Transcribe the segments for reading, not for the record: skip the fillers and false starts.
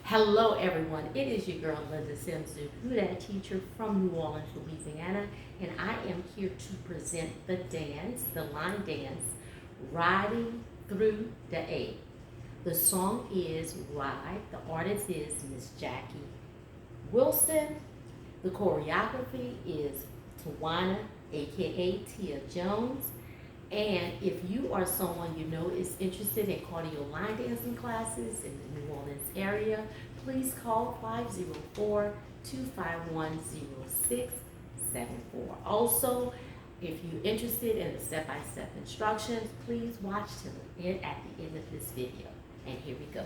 Hello, everyone. It is your girl, Linda Sims, that teacher from New Orleans, Louisiana, and I am here to present the dance, the line dance, Riding Through the A. The song is Ride. The artist is Miss Jackie Wilson. The choreography is TAWONNA, aka Tia Jones. And if you are someone you know is interested in cardio line dancing classes in the New Orleans area, please call 504-251-0674. Also, if you're interested in the step-by-step instructions, please watch till the end at the end of this video. And here we go.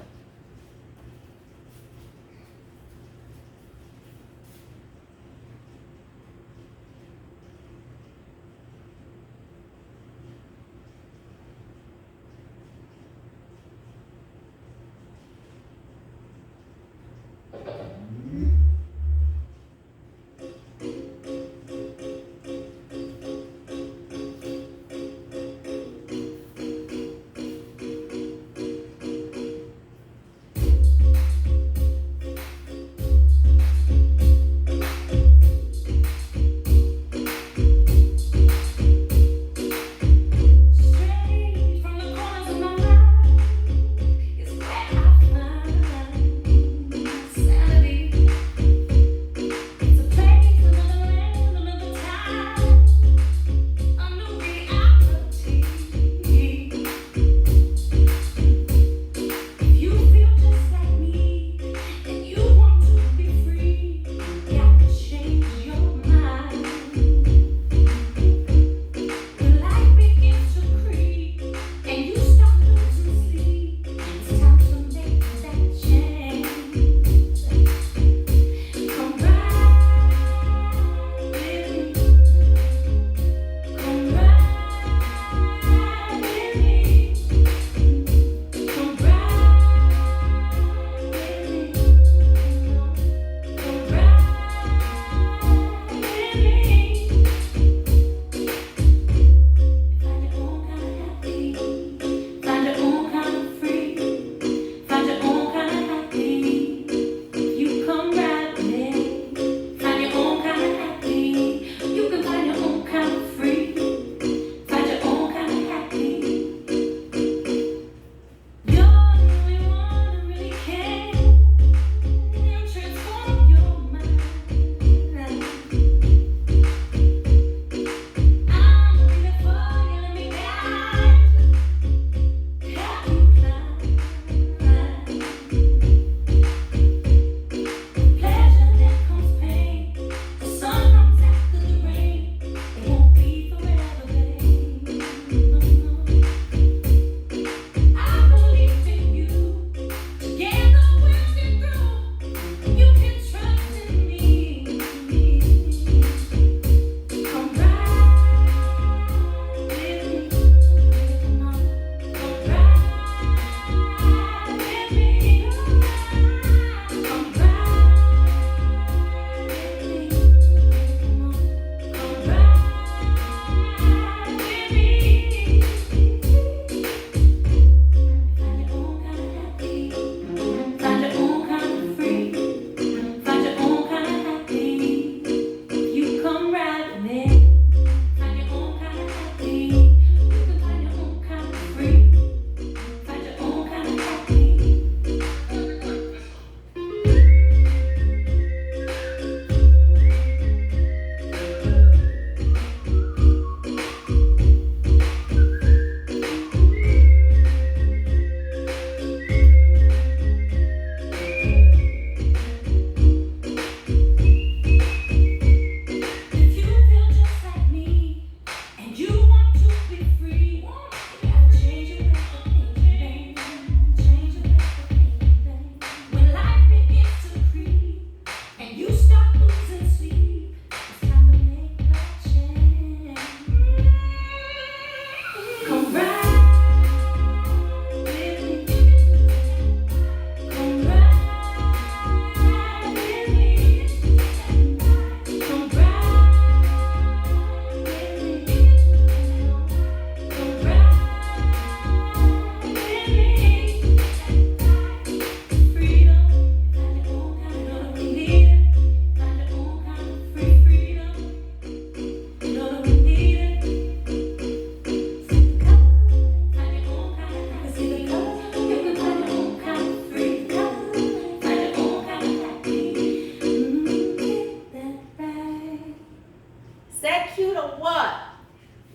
Is that cute or what?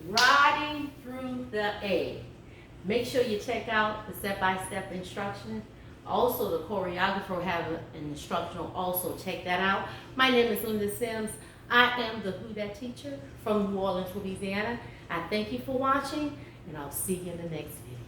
Riding through the A. Make sure you check out the step-by-step instruction. Also, the choreographer will have an instructional. Also, check that out. My name is Linda Sims. I am the Who Dat teacher from New Orleans, Louisiana. I thank you for watching, and I'll see you in the next video.